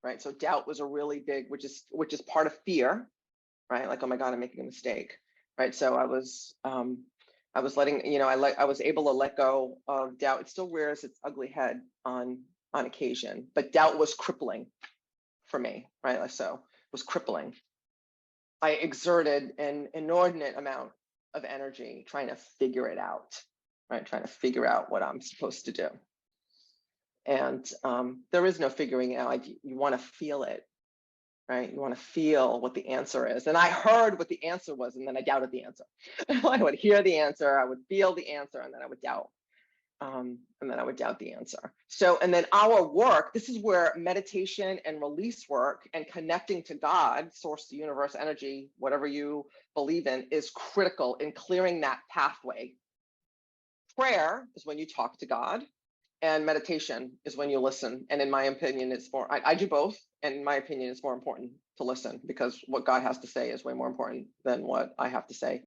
right? So doubt was a really big, which is part of fear, right? Like, oh my God, I'm making a mistake, right? So I was letting, I was able to let go of doubt. It still rears its ugly head on occasion, but doubt was crippling for me, right? So it was crippling. I exerted an inordinate amount of energy trying to figure it out, right? Trying to figure out what I'm supposed to do. And there is no figuring out. You want to feel it, right? You want to feel what the answer is. And I heard what the answer was, and then I doubted the answer. I would hear the answer, I would feel the answer, and then I would doubt. And then I would doubt the answer. So, and then our work, this is where meditation and release work and connecting to God, source, the universe, energy, whatever you believe in, is critical in clearing that pathway. Prayer is when you talk to God, and meditation is when you listen. And in my opinion, it's more, I do both. And in my opinion, it's more important to listen, because what God has to say is way more important than what I have to say.